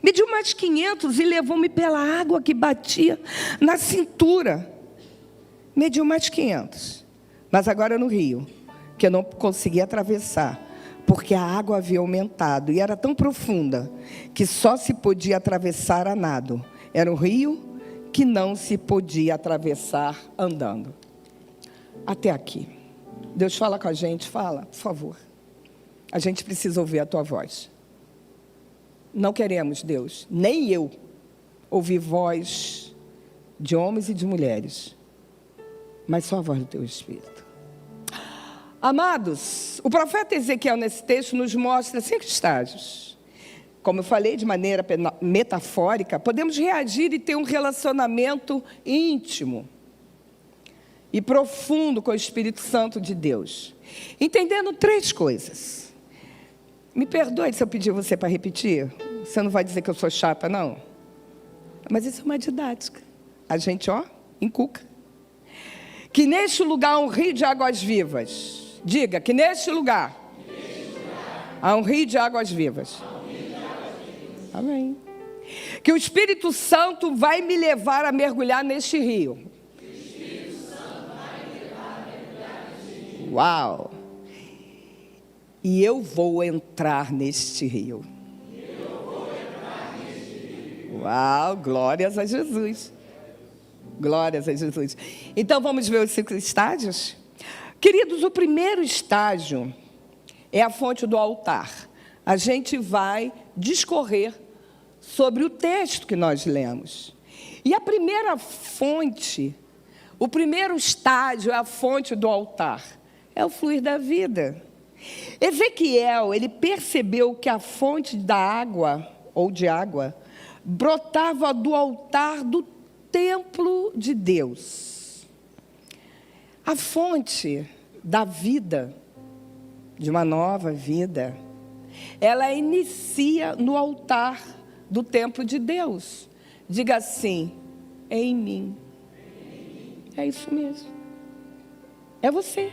Mediu mais 500 e levou-me pela água que batia na cintura. Mediu mais 500. Mas agora no rio, que eu não conseguia atravessar, porque a água havia aumentado e era tão profunda que só se podia atravessar a nado. Era um rio que não se podia atravessar andando. Até aqui. Deus fala com a gente, fala, por favor. A gente precisa ouvir a tua voz. Não queremos, Deus, nem eu, ouvir voz de homens e de mulheres, mas só a voz do teu Espírito. Amados, o profeta Ezequiel nesse texto nos mostra 5 estágios. Como eu falei de maneira metafórica, podemos reagir e ter um relacionamento íntimo e profundo com o Espírito Santo de Deus, entendendo 3 coisas. Me perdoe se eu pedir você para repetir. Você não vai dizer que eu sou chata, não? Mas isso é uma didática. A gente, encuca. Que neste lugar há um rio de águas vivas. Diga, que neste lugar há um rio de águas vivas. Amém. Que o Espírito Santo vai me levar a mergulhar neste rio. Uau! E eu vou entrar neste rio. Uau, glórias a Jesus. Glórias a Jesus. Então vamos ver os 5 estágios? Queridos, o primeiro estágio é a fonte do altar. A gente vai discorrer sobre o texto que nós lemos. E a primeira fonte, o primeiro estágio é a fonte do altar. É o fluir da vida. Ezequiel, ele percebeu que a fonte da água, ou de água, brotava do altar do templo de Deus. A fonte da vida, de uma nova vida, ela inicia no altar do templo de Deus. Diga assim, é em mim. É isso mesmo. É você.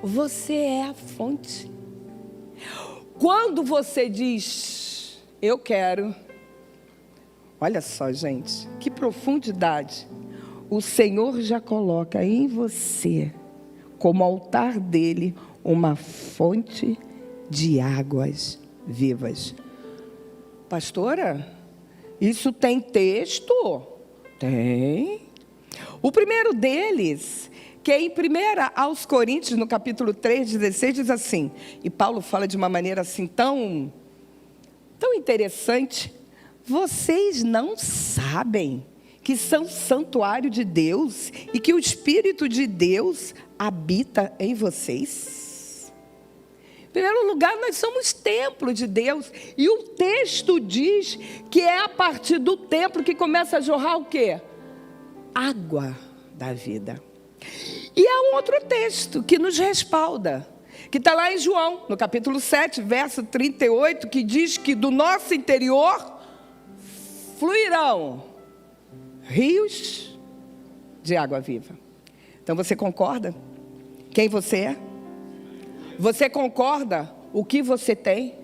Você é a fonte. Quando você diz, eu quero, olha só, gente, que profundidade. O Senhor já coloca em você, como altar dele, uma fonte de águas vivas. Pastora, isso tem texto? Tem. O primeiro deles, que é em 1 aos Coríntios, no capítulo 3, 16, diz assim, e Paulo fala de uma maneira assim tão interessante, vocês não sabem que são santuário de Deus e que o Espírito de Deus habita em vocês? Em primeiro lugar, nós somos templo de Deus, e o texto diz que é a partir do templo que começa a jorrar o quê? Água da vida. E há um outro texto que nos respalda, que está lá em João, no capítulo 7, verso 38, que diz que do nosso interior fluirão rios de água viva. Então você concorda? Quem você é? Você concorda o que você tem?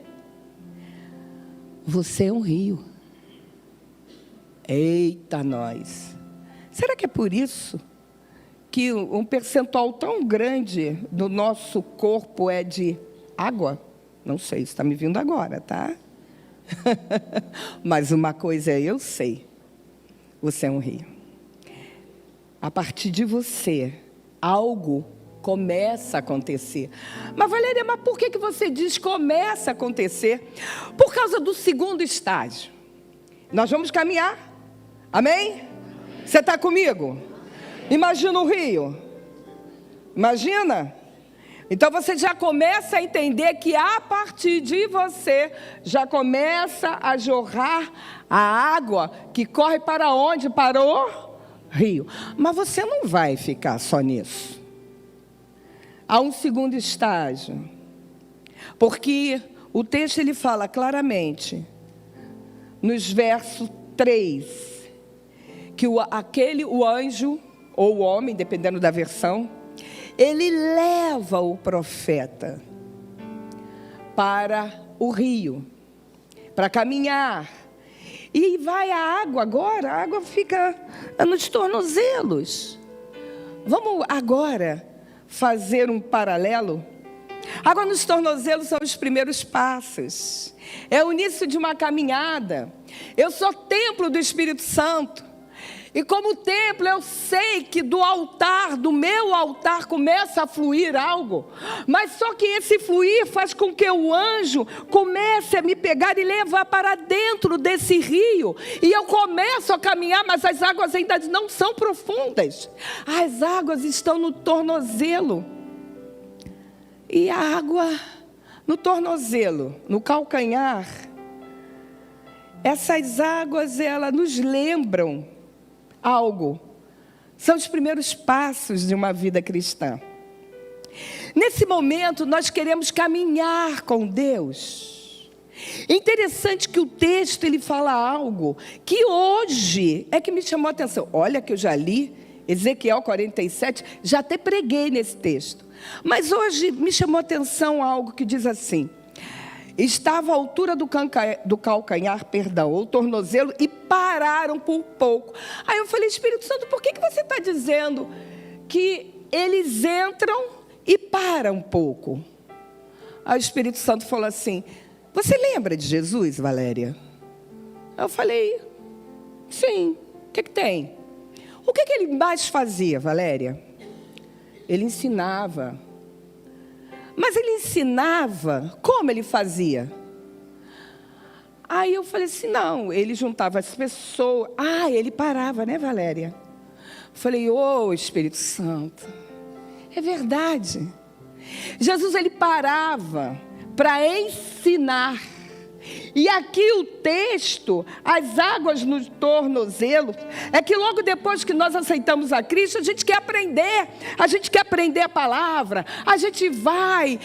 Você é um rio. Eita nós! Será que é por isso que um percentual tão grande do nosso corpo é de água? Não sei, isso está me vindo agora, tá? Mas uma coisa eu sei, você é um rio. A partir de você, algo começa a acontecer. Mas Valéria, mas por que você diz começa a acontecer? Por causa do segundo estágio. Nós vamos caminhar, amém? Você está comigo? Imagina o rio. Imagina? Então você já começa a entender que a partir de você já começa a jorrar a água que corre para onde? Para o rio. Mas você não vai ficar só nisso. Há um segundo estágio. Porque o texto ele fala claramente, nos versos 3, que o anjo, ou o homem, dependendo da versão, ele leva o profeta para o rio, para caminhar E vai a água agora, a água fica nos tornozelos. Vamos agora fazer um paralelo? Água nos tornozelos são os primeiros passos. É o início de uma caminhada. Eu sou templo do Espírito Santo. E como templo, eu sei que do altar, do meu altar, começa a fluir algo. Mas só que esse fluir faz com que o anjo comece a me pegar e levar para dentro desse rio. E eu começo a caminhar, mas as águas ainda não são profundas. As águas estão no tornozelo. E a água no tornozelo, no calcanhar, essas águas, elas nos lembram algo. São os primeiros passos de uma vida cristã. Nesse momento, nós queremos caminhar com Deus. Interessante que o texto, ele fala algo que hoje é que me chamou a atenção. Olha que eu já li Ezequiel 47, já até preguei nesse texto. Mas hoje me chamou a atenção algo que diz assim: estava à altura do calcanhar, ou tornozelo, e pararam por pouco. Aí eu falei, Espírito Santo, por que você está dizendo que eles entram e param um pouco? Aí o Espírito Santo falou assim, você lembra de Jesus, Valéria? Eu falei, sim, o que tem? O que ele mais fazia, Valéria? Ele ensinava. Mas ele ensinava, como ele fazia? Aí eu falei assim, não, ele juntava as pessoas. Ah, ele parava, né, Valéria? Falei, Espírito Santo, é verdade. Jesus, ele parava para ensinar. E aqui o texto, as águas no tornozelo, é que logo depois que nós aceitamos a Cristo, a gente quer aprender a palavra, a gente vai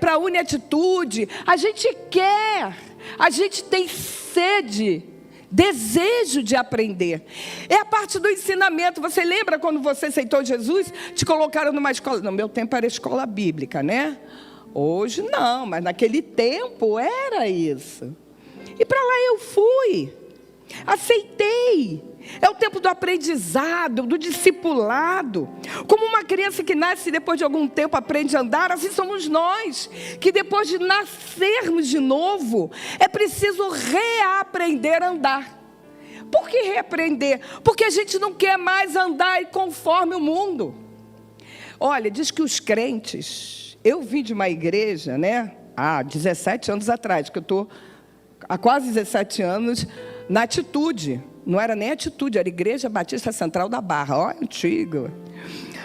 para a Uniatitude, a gente tem sede, desejo de aprender. É a parte do ensinamento. Você lembra quando você aceitou Jesus, te colocaram numa escola? No meu tempo era escola bíblica, né? Hoje não, mas naquele tempo era isso. E para lá eu fui, aceitei. É o tempo do aprendizado, do discipulado. Como uma criança que nasce e depois de algum tempo aprende a andar, assim somos nós, que depois de nascermos de novo, é preciso reaprender a andar. Por que reaprender? Porque a gente não quer mais andar conforme o mundo. Olha, diz que os crentes... Eu vim de uma igreja, né, há 17 anos atrás, que eu estou há quase 17 anos na Atitude. Não era nem Atitude, era Igreja Batista Central da Barra, ó, antigo.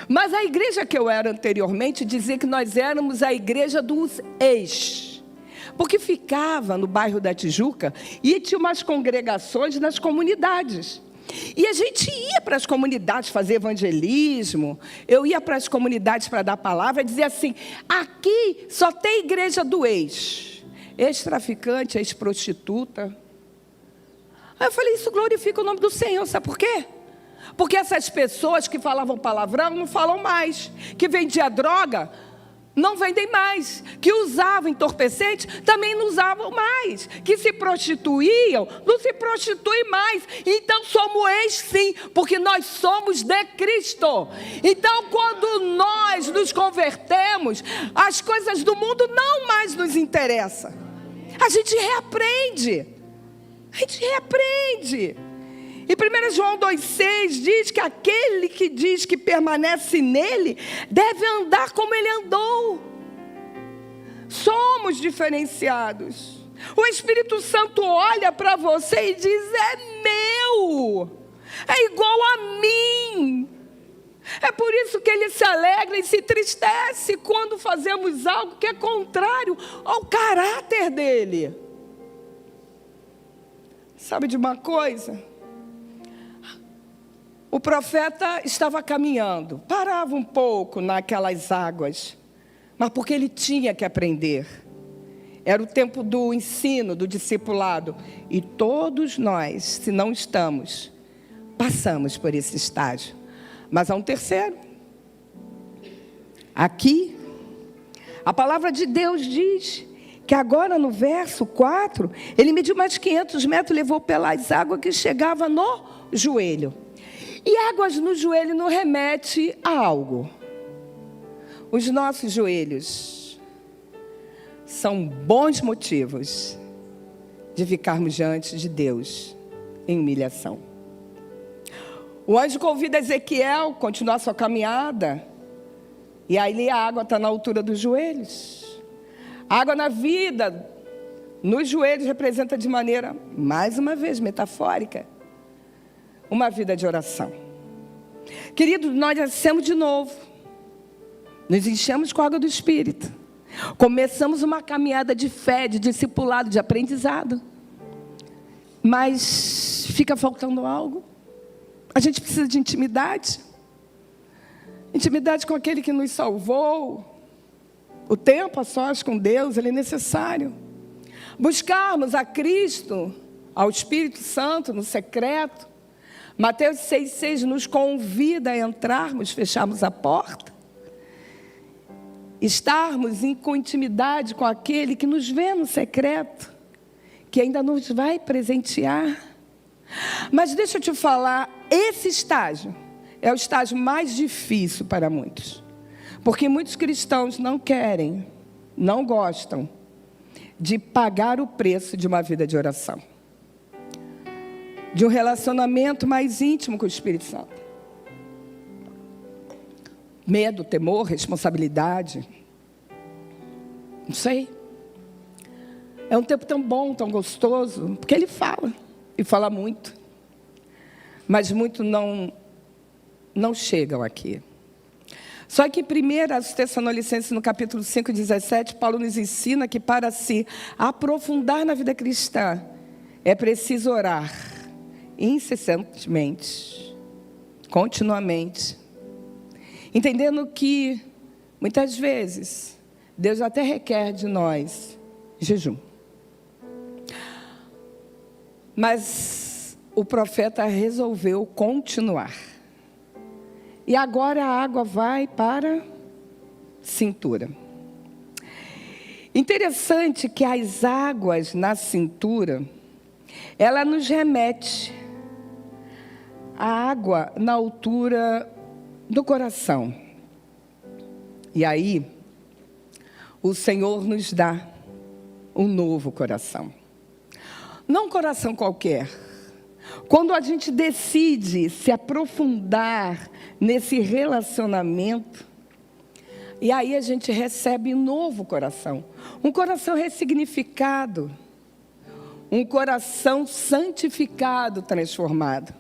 Mas a igreja que eu era anteriormente dizia que nós éramos a igreja dos ex. Porque ficava no bairro da Tijuca e tinha umas congregações nas comunidades. E a gente ia para as comunidades fazer evangelismo, eu ia para as comunidades para dar palavra, e dizia assim, aqui só tem igreja do ex-traficante, ex-prostituta. Aí eu falei, isso glorifica o nome do Senhor, sabe por quê? Porque essas pessoas que falavam palavrão não falam mais, que vendiam droga, não vendem mais, que usavam entorpecentes, também não usavam mais, que se prostituíam, não se prostituem mais. Então somos ex sim, porque nós somos de Cristo. Então quando nós nos convertemos, as coisas do mundo não mais nos interessam. A gente reaprende. E 1 João 2,6 diz que aquele que diz que permanece nele, deve andar como ele andou. Somos diferenciados. O Espírito Santo olha para você e diz, é meu, é igual a mim. É por isso que ele se alegra e se entristece quando fazemos algo que é contrário ao caráter dele. Sabe de uma coisa? O profeta estava caminhando, parava um pouco naquelas águas, mas porque ele tinha que aprender. Era o tempo do ensino, do discipulado. E todos nós, se não estamos, passamos por esse estágio. Mas há um terceiro. Aqui, a palavra de Deus diz que agora no verso 4, ele mediu mais 500 metros, levou pelas águas que chegava no joelho. E águas no joelho não remete a algo. Os nossos joelhos são bons motivos de ficarmos diante de Deus em humilhação. O anjo convida Ezequiel a continuar sua caminhada. E aí a água está na altura dos joelhos. A água na vida, nos joelhos, representa de maneira, mais uma vez, metafórica, uma vida de oração. Queridos, nós nascemos de novo. Nos enchemos com a água do Espírito. Começamos uma caminhada de fé, de discipulado, de aprendizado. Mas fica faltando algo. A gente precisa de intimidade. Intimidade com aquele que nos salvou. O tempo a sós com Deus, ele é necessário. Buscarmos a Cristo, ao Espírito Santo, no secreto. Mateus 6,6 nos convida a entrarmos, fecharmos a porta. Estarmos com intimidade com aquele que nos vê no secreto, que ainda nos vai presentear. Mas deixa eu te falar, esse estágio é o estágio mais difícil para muitos. Porque muitos cristãos não querem, não gostam de pagar o preço de uma vida de oração. De um relacionamento mais íntimo com o Espírito Santo. Medo, temor, responsabilidade. Não sei. É um tempo tão bom, tão gostoso, porque ele fala, e fala muito. Mas muitos não chegam aqui. Só que 1 Tessalonicenses, no capítulo 5, 17, Paulo nos ensina que para se aprofundar na vida cristã, é preciso orar incessantemente, continuamente, entendendo que, muitas vezes, Deus até requer de nós jejum. Mas o profeta resolveu continuar. E agora a água vai para a cintura. Interessante que as águas na cintura, ela nos remete à água na altura do coração. E aí, o Senhor nos dá um novo coração. Não um coração qualquer. Quando a gente decide se aprofundar nesse relacionamento, e aí a gente recebe um novo coração. Um coração ressignificado. Um coração santificado, transformado.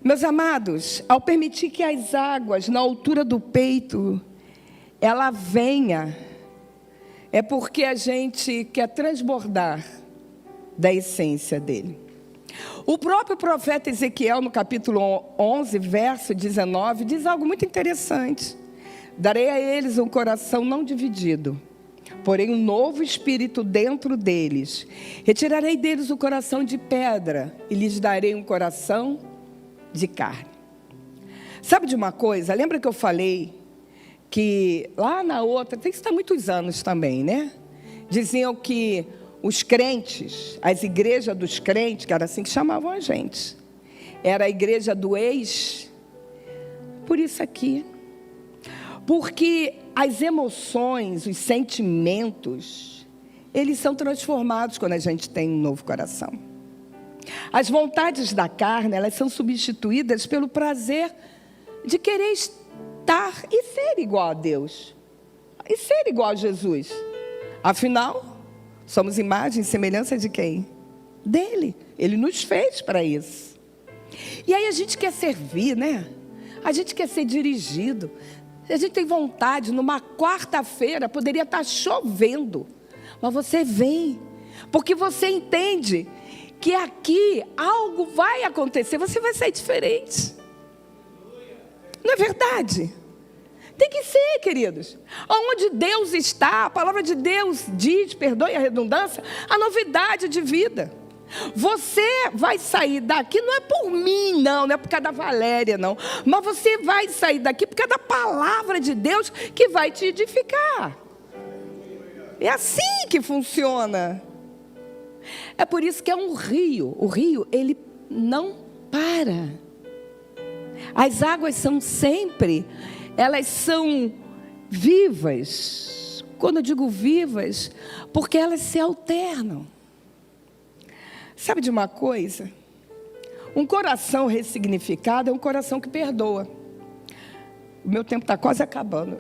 Meus amados, ao permitir que as águas na altura do peito, ela venha, é porque a gente quer transbordar da essência dele. O próprio profeta Ezequiel, no capítulo 11, verso 19, diz algo muito interessante. Darei a eles um coração não dividido, porém um novo espírito dentro deles. Retirarei deles o coração de pedra e lhes darei um coração de carne. Sabe de uma coisa? Lembra que eu falei que lá na outra, tem que estar muitos anos também, né? Diziam que os crentes, as igrejas dos crentes, que era assim que chamavam a gente, era a igreja do ex, por isso aqui. Porque as emoções, os sentimentos, eles são transformados quando a gente tem um novo coração. As vontades da carne, elas são substituídas pelo prazer de querer estar e ser igual a Deus. E ser igual a Jesus. Afinal, somos imagem e semelhança de quem? Dele. Ele nos fez para isso. E aí a gente quer servir, né? A gente quer ser dirigido. A gente tem vontade, numa quarta-feira, poderia estar chovendo. Mas você vem, porque você entende que aqui algo vai acontecer. Você vai sair diferente. Não é verdade? Tem que ser, queridos. Onde Deus está, a palavra de Deus diz, perdoe a redundância, a novidade de vida. Você vai sair daqui, não é por mim, não é por causa da Valéria, não. Mas você vai sair daqui por causa da palavra de Deus que vai te edificar. É assim que funciona. É por isso que é um rio. O rio, ele não para. As águas são sempre, elas são vivas. Quando eu digo vivas, porque elas se alternam. Sabe de uma coisa? Um coração ressignificado é um coração que perdoa. O meu tempo está quase acabando.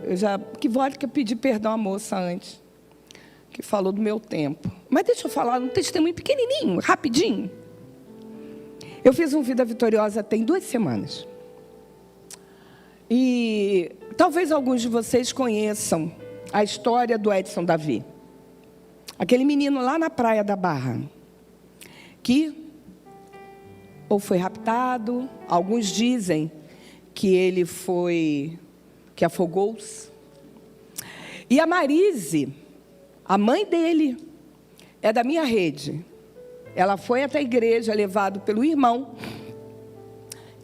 Que vale que eu pedi perdão à moça antes, que falou do meu tempo. Mas deixa eu falar um testemunho pequenininho, rapidinho. Eu fiz um Vida Vitoriosa tem 2 semanas. E talvez alguns de vocês conheçam a história do Edson Davi. Aquele menino lá na praia da Barra, que ou foi raptado, alguns dizem que ele que afogou-se. E a Marise, a mãe dele, é da minha rede. Ela foi até a igreja, levado pelo irmão,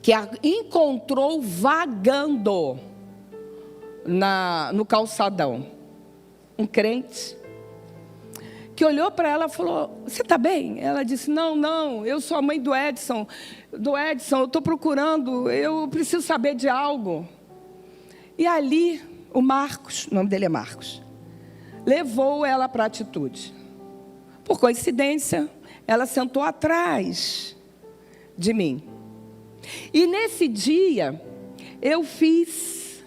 que a encontrou vagando no calçadão. Um crente, que olhou para ela e falou: você está bem? Ela disse: não, eu sou a mãe do Edson, eu estou procurando, eu preciso saber de algo. E ali, o Marcos, o nome dele é Marcos, levou ela para a atitude. Por coincidência, ela sentou atrás de mim. E nesse dia, eu fiz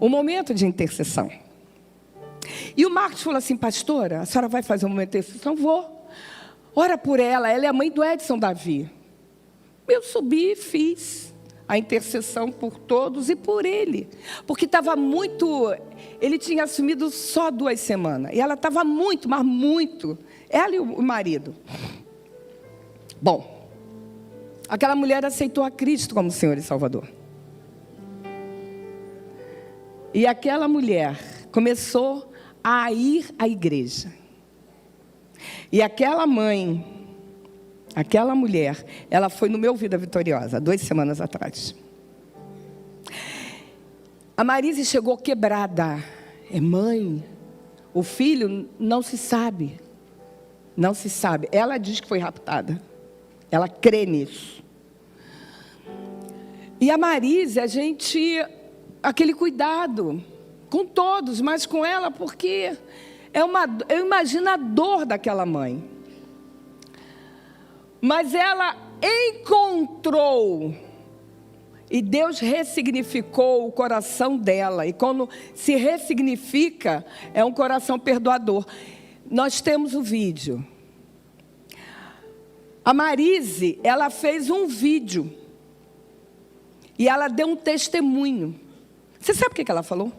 um momento de intercessão. E o Marcos falou assim: pastora, a senhora vai fazer um momento de intercessão? Vou. Ora por ela é a mãe do Edson Davi. Eu subi e fiz a intercessão por todos e por ele. Porque estava muito... Ele tinha assumido só 2 semanas. E ela estava muito, mas muito. Ela e o marido. Bom, aquela mulher aceitou a Cristo como Senhor e Salvador. E aquela mulher começou a ir à igreja. E aquela mãe, aquela mulher, ela foi no meu Vida Vitoriosa, 2 semanas atrás. A Marise chegou quebrada. Mãe, o filho não se sabe. Não se sabe. Ela diz que foi raptada. Ela crê nisso. E a Marise, aquele cuidado com todos, mas com ela, porque eu imagino a dor daquela mãe. Mas ela encontrou, e Deus ressignificou o coração dela. E quando se ressignifica, é um coração perdoador. Nós temos o vídeo. A Marise, ela fez um vídeo. E ela deu um testemunho. Você sabe o que ela falou?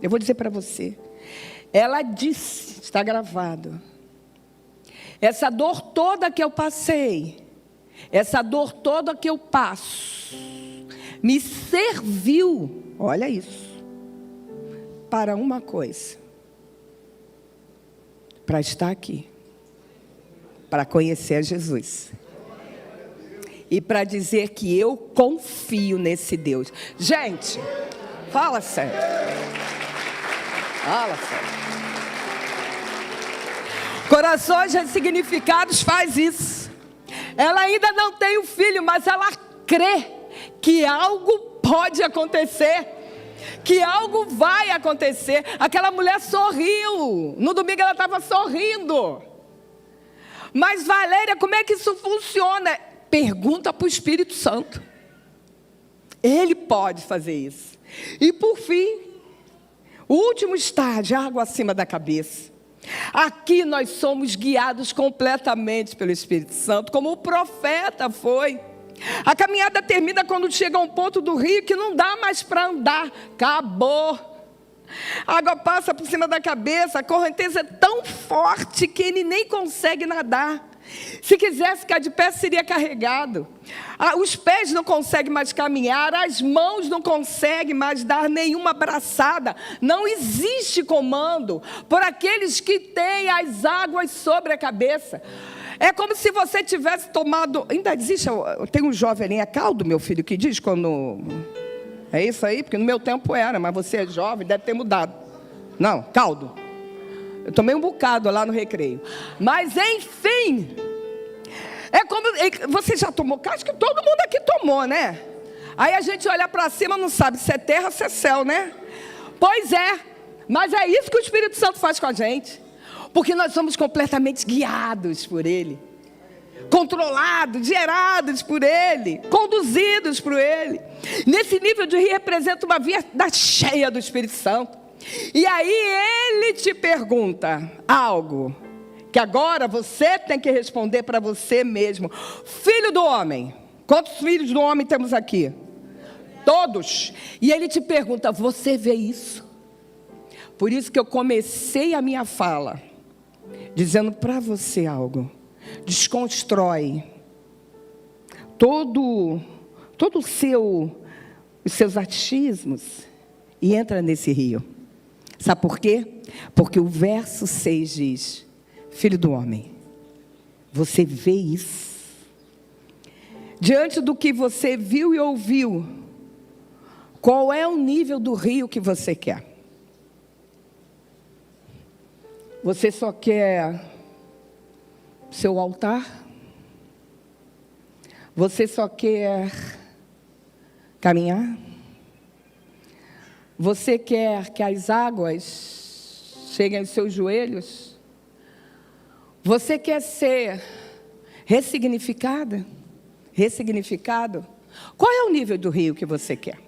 Eu vou dizer para você. Ela disse, está gravado: essa dor toda que eu passei, essa dor toda que eu passo, me serviu, olha isso, para uma coisa: para estar aqui, para conhecer a Jesus. E para dizer que eu confio nesse Deus. Gente, fala sério. Fala sério. Corações ressignificados faz isso. Ela ainda não tem o filho, mas ela crê que algo pode acontecer. Que algo vai acontecer. Aquela mulher sorriu. No domingo ela estava sorrindo. Mas Valéria, como é que isso funciona? Pergunta para o Espírito Santo. Ele pode fazer isso. E por fim, o último estágio, água acima da cabeça. Aqui nós somos guiados completamente pelo Espírito Santo, como o profeta foi. A caminhada termina quando chega a um ponto do rio que não dá mais para andar. Acabou. A água passa por cima da cabeça, a correnteza é tão forte que ele nem consegue nadar. Se quisesse ficar de pé, seria carregado. Os pés não conseguem mais caminhar, as mãos não conseguem mais dar nenhuma abraçada. Não existe comando por aqueles que têm as águas sobre a cabeça. É como se você tivesse tomado... Ainda existe, tem um jovem ali, é caldo, meu filho, que diz quando... É isso aí? Porque no meu tempo era, mas você é jovem, deve ter mudado. Não, caldo. Eu tomei um bocado lá no recreio. Mas, enfim, é como... Você já tomou? Acho que todo mundo aqui tomou, né? Aí a gente olha para cima, não sabe se é terra ou se é céu, né? Pois é, mas é isso que o Espírito Santo faz com a gente. Porque nós somos completamente guiados por Ele. Controlados, gerados por Ele, conduzidos por Ele. Nesse nível de rio representa uma vida cheia do Espírito Santo. E aí Ele te pergunta algo que agora você tem que responder para você mesmo. Filho do homem, quantos filhos do homem temos aqui? Todos. E Ele te pergunta, você vê isso? Por isso que eu comecei a minha fala dizendo para você algo. Desconstrói todo os seus achismos e entra nesse rio. Sabe por quê? Porque o verso 6 diz, filho do homem, você vê isso? Diante do que você viu e ouviu, qual é o nível do rio que você quer? Você só quer seu altar? Você só quer caminhar? Você quer que as águas cheguem aos seus joelhos? Você quer ser ressignificado? Qual é o nível do rio que você quer?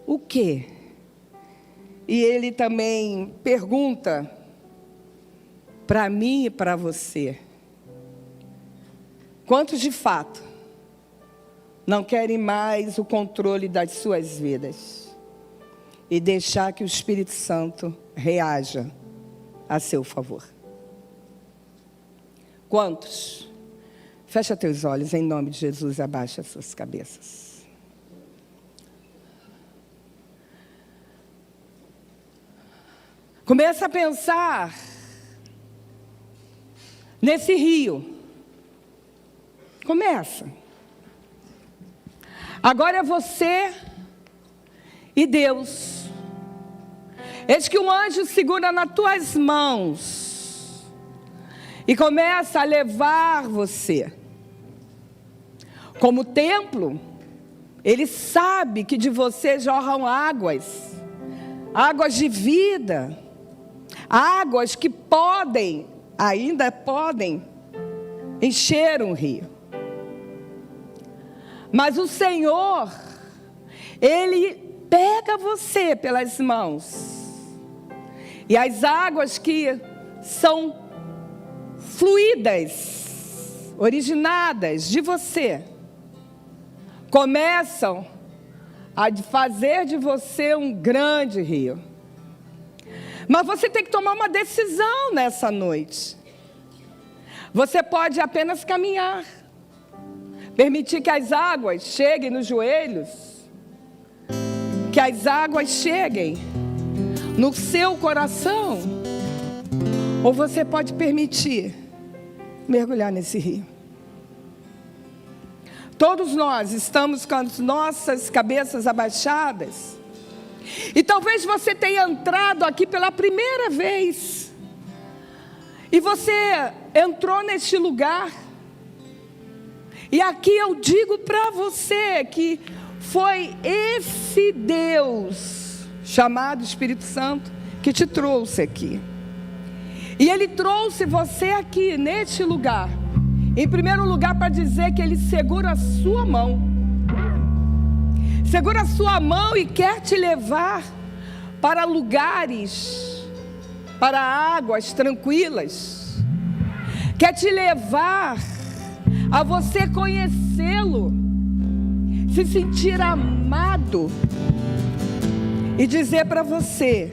O quê? E ele também pergunta para mim e para você: quantos de fato não querem mais o controle das suas vidas e deixar que o Espírito Santo reaja a seu favor? Quantos? Fecha teus olhos em nome de Jesus e abaixa as suas cabeças. Começa a pensar nesse rio. Começa. Agora é você e Deus. Eis que um anjo segura nas tuas mãos e começa a levar você. Como templo, ele sabe que de você jorram águas, águas de vida, águas que ainda podem encher um rio. Mas o Senhor, Ele pega você pelas mãos. E as águas que são fluídas, originadas de você, começam a fazer de você um grande rio. Mas você tem que tomar uma decisão nessa noite. Você pode apenas caminhar, permitir que as águas cheguem nos joelhos, que as águas cheguem no seu coração, ou você pode permitir mergulhar nesse rio. Todos nós estamos com as nossas cabeças abaixadas, e talvez você tenha entrado aqui pela primeira vez, e você entrou neste lugar, e aqui eu digo para você que foi esse Deus, chamado Espírito Santo, que te trouxe aqui. E Ele trouxe você aqui, neste lugar, em primeiro lugar para dizer que Ele segura a sua mão. Segura a sua mão e quer te levar para lugares, para águas tranquilas. Quer te levar a você conhecê-lo, se sentir amado e dizer para você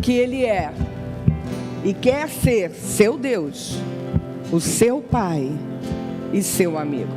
que Ele é e quer ser seu Deus, o seu Pai e seu amigo.